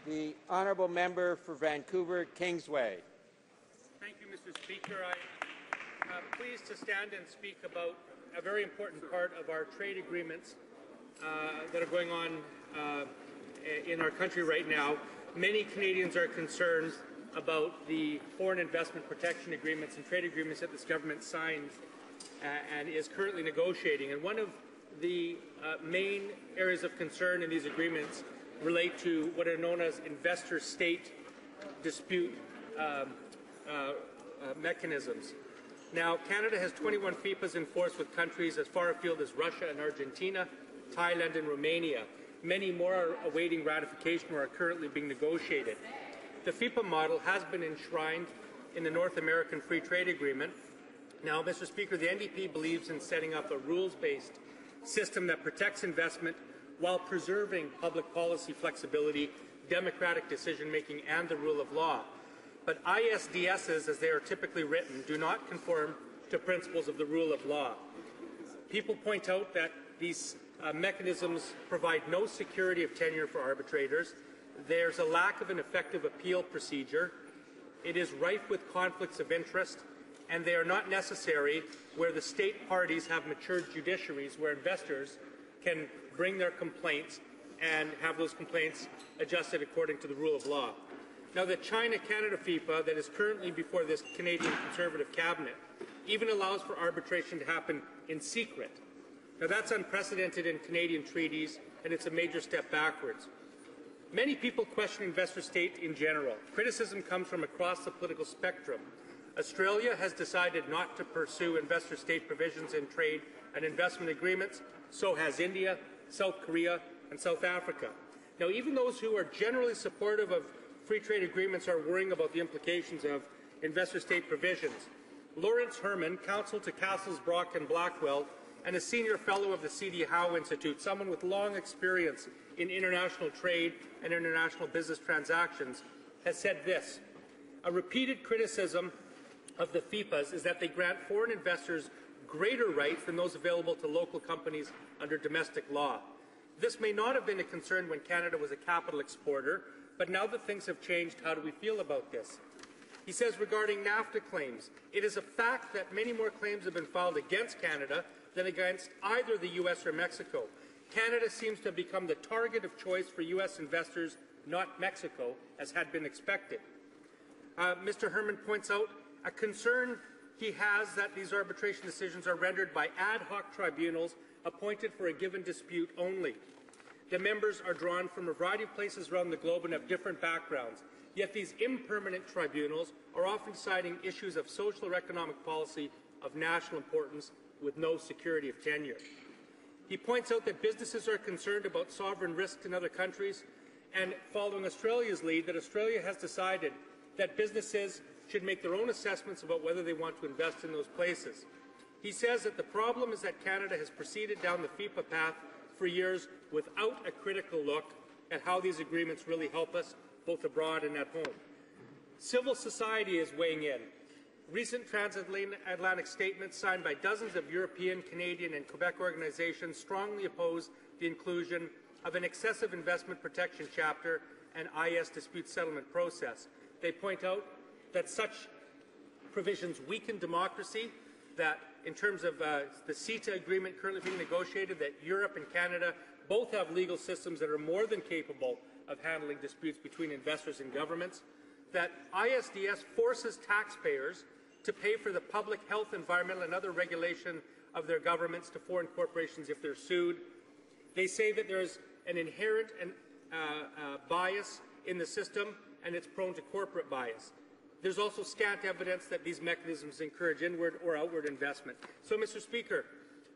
The honourable member for Vancouver Kingsway. Thank you, Mr. Speaker. I'm pleased to stand and speak about a very important part of our trade agreements that are going on in our country right now. Many Canadians are concerned about the foreign investment protection agreements and trade agreements that this government signs and is currently negotiating. And one of the main areas of concern in these agreements relate to what are known as investor-state dispute mechanisms. Now, Canada has 21 FIPAs in force with countries as far afield as Russia and Argentina, Thailand and Romania. Many more are awaiting ratification or are currently being negotiated. The FIPA model has been enshrined in the North American Free Trade Agreement. Now, Mr. Speaker, the NDP believes in setting up a rules-based system that protects investment while preserving public policy flexibility, democratic decision-making, and the rule of law. But ISDSs, as they are typically written, do not conform to principles of the rule of law. People point out that these mechanisms provide no security of tenure for arbitrators. There's a lack of an effective appeal procedure. It is rife with conflicts of interest, and they are not necessary where the state parties have matured judiciaries where investors can bring their complaints and have those complaints adjusted according to the rule of law. Now, the China-Canada FIPA that is currently before this Canadian Conservative Cabinet even allows for arbitration to happen in secret. Now, that's unprecedented in Canadian treaties, and it's a major step backwards. Many people question investor-state in general. Criticism comes from across the political spectrum. Australia has decided not to pursue investor-state provisions in trade and investment agreements. So has India, South Korea, and South Africa. Now, even those who are generally supportive of free trade agreements are worrying about the implications of investor-state provisions. Lawrence Herman, counsel to Castles, Brock and Blackwell, and a senior fellow of the C.D. Howe Institute, someone with long experience in international trade and international business transactions, has said this: a repeated criticism of the FIPAs is that they grant foreign investors greater rights than those available to local companies under domestic law. This may not have been a concern when Canada was a capital exporter, but now that things have changed, how do we feel about this? He says regarding NAFTA claims, it is a fact that many more claims have been filed against Canada than against either the U.S. or Mexico. Canada seems to have become the target of choice for U.S. investors, not Mexico, as had been expected. Mr. Herman points out a concern he has that these arbitration decisions are rendered by ad hoc tribunals appointed for a given dispute only. The members are drawn from a variety of places around the globe and have different backgrounds. Yet these impermanent tribunals are often deciding issues of social or economic policy of national importance with no security of tenure. He points out that businesses are concerned about sovereign risks in other countries, and following Australia's lead, that Australia has decided that businesses should make their own assessments about whether they want to invest in those places. He says that the problem is that Canada has proceeded down the FIPA path for years without a critical look at how these agreements really help us, both abroad and at home. Civil society is weighing in. Recent transatlantic statements signed by dozens of European, Canadian, and Quebec organizations strongly oppose the inclusion of an excessive investment protection chapter and IS dispute settlement process. They point out that such provisions weaken democracy, that in terms of the CETA agreement currently being negotiated, that Europe and Canada both have legal systems that are more than capable of handling disputes between investors and governments, that ISDS forces taxpayers to pay for the public health, environmental, and other regulation of their governments to foreign corporations if they're sued. They say that there's an inherent bias in the system, and it's prone to corporate bias. There's also scant evidence that these mechanisms encourage inward or outward investment. So, Mr. Speaker,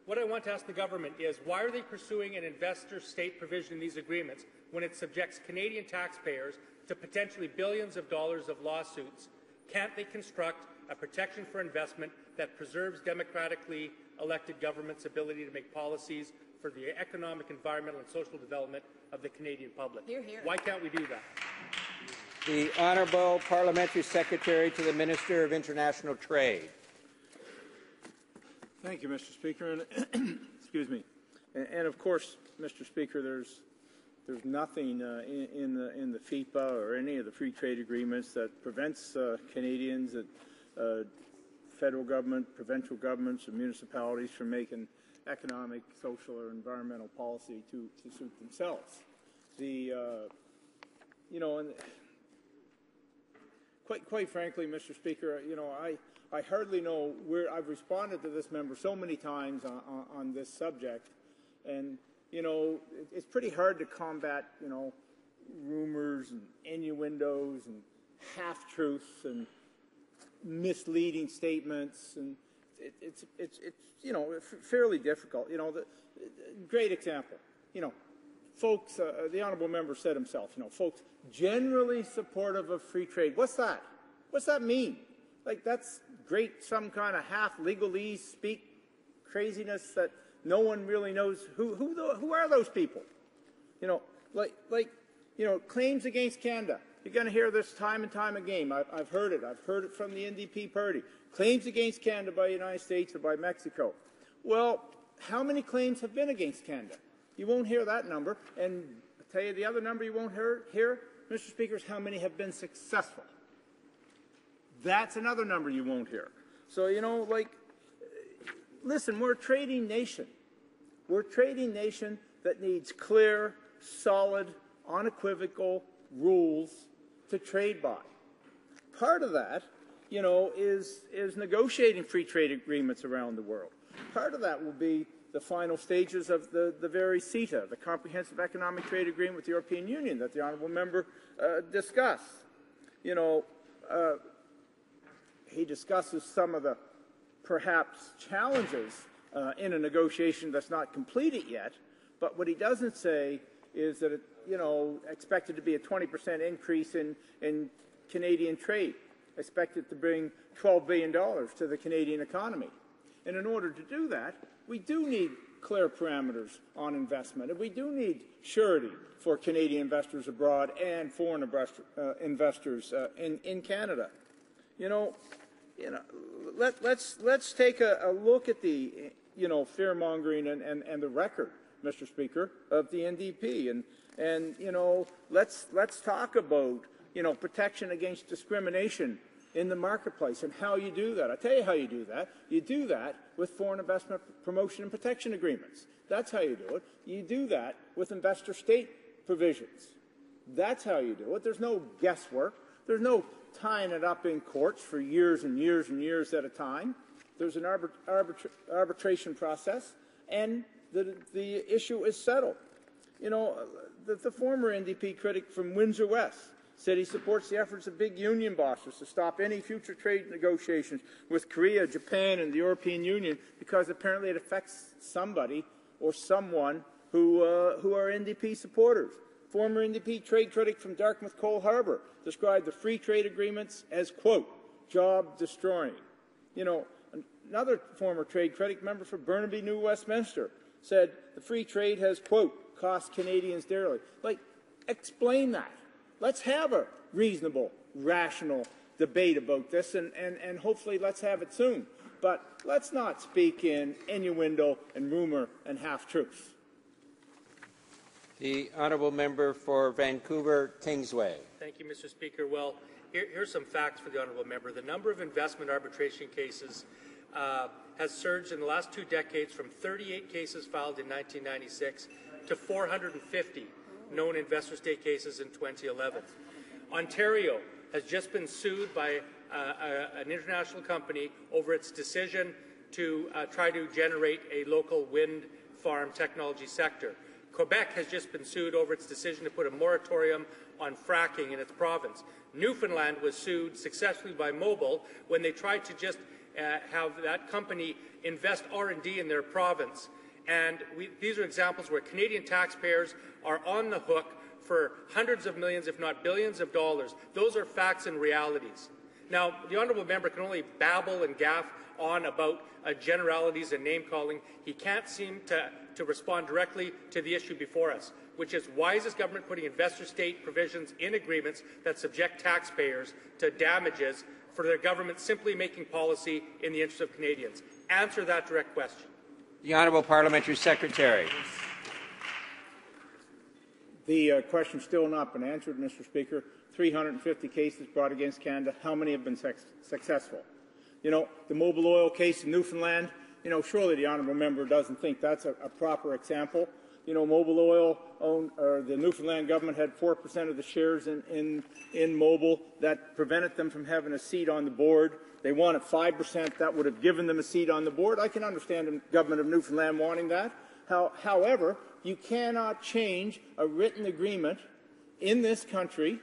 what I want to ask the government is, why are they pursuing an investor-state provision in these agreements when it subjects Canadian taxpayers to potentially billions of dollars of lawsuits? Can't they construct a protection for investment that preserves democratically elected government's ability to make policies for the economic, environmental, and social development of the Canadian public? Hear, hear. Why can't we do that? The Honourable Parliamentary Secretary to the Minister of International Trade. Thank you, Mr. Speaker. And excuse me. And of course, Mr. Speaker, there's nothing in the FIPA or any of the free trade agreements that prevents Canadians, federal government, provincial governments, and municipalities from making economic, social, or environmental policy to suit themselves. Quite frankly, Mr. Speaker, I hardly know where I've responded to this member so many times on this subject, and it's pretty hard to combat rumors and innuendos and half-truths and misleading statements, and it's fairly difficult. Great example. Folks, the honourable member said himself. Folks generally supportive of free trade. What's that? What's that mean? Like, that's great, some kind of half legalese speak craziness that no one really knows who are those people. Claims against Canada. You're going to hear this time and time again. I've heard it. I've heard it from the NDP party. Claims against Canada by the United States or by Mexico. Well, how many claims have been against Canada? You won't hear that number. And I'll tell you the other number you won't hear, Mr. Speaker, is how many have been successful. That's another number you won't hear. So, listen, we're a trading nation. We're a trading nation that needs clear, solid, unequivocal rules to trade by. Part of that, is negotiating free trade agreements around the world. Part of that will be the final stages of the very CETA, the Comprehensive Economic Trade Agreement with the European Union that the honourable member discussed. He discusses some of the perhaps challenges in a negotiation that's not completed yet, but what he doesn't say is that it, expected to be a 20% increase in Canadian trade, expected to bring $12 billion to the Canadian economy. And in order to do that, we do need clear parameters on investment, and we do need surety for Canadian investors abroad and foreign investors in Canada. Let's take a look at the fear-mongering and the record, Mr. Speaker, of the NDP, and let's talk about protection against discrimination in the marketplace and how you do that. I'll tell you how you do that. You do that with foreign investment promotion and protection agreements. That's how you do it. You do that with investor-state provisions. That's how you do it. There's no guesswork. There's no tying it up in courts for years and years and years at a time. There's an arbitration process, and the issue is settled. The former NDP critic from Windsor West said he supports the efforts of big union bosses to stop any future trade negotiations with Korea, Japan, and the European Union because apparently it affects somebody or someone who are NDP supporters. Former NDP trade critic from Dartmouth Coal Harbour described the free trade agreements as, quote, job-destroying. Another former trade critic, member for Burnaby New Westminster, said the free trade has, quote, cost Canadians dearly. Explain that. Let's have a reasonable, rational debate about this, and hopefully let's have it soon. But let's not speak in innuendo and rumour and half-truths. The honourable member for Vancouver, Kingsway. Thank you, Mr. Speaker. Well, here's some facts for the honourable member. The number of investment arbitration cases has surged in the last 2 decades from 38 cases filed in 1996 to 450 known investor state cases in 2011. Ontario has just been sued by an international company over its decision to try to generate a local wind farm technology sector. Quebec has just been sued over its decision to put a moratorium on fracking in its province. Newfoundland was sued successfully by Mobil when they tried to just have that company invest R&D in their province. And these are examples where Canadian taxpayers are on the hook for hundreds of millions, if not billions of dollars. Those are facts and realities. Now, the honourable member can only babble and gaffe on about generalities and name-calling. He can't seem to respond directly to the issue before us, which is why is this government putting investor-state provisions in agreements that subject taxpayers to damages for their government simply making policy in the interest of Canadians? Answer that direct question. The Honourable Parliamentary Secretary. The question's still not been answered, Mr. Speaker. 350 cases brought against Canada. How many have been successful? You know, the Mobil Oil case in Newfoundland, you know, surely the honourable member doesn't think that's a proper example. You know, Mobil Oil the Newfoundland government had 4% of the shares in Mobil. That prevented them from having a seat on the board. They wanted 5%. That would have given them a seat on the board. I can understand the government of Newfoundland wanting that. However, you cannot change a written agreement in this country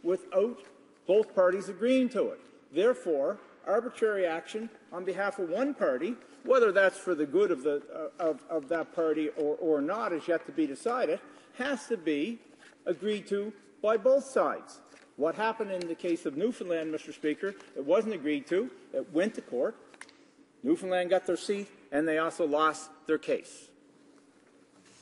without both parties agreeing to it. Therefore, arbitrary action on behalf of one party, whether that's for the good of that party or not is yet to be decided, has to be agreed to by both sides. What happened in the case of Newfoundland, Mr. Speaker, it wasn't agreed to. It went to court. Newfoundland got their seat, and they also lost their case.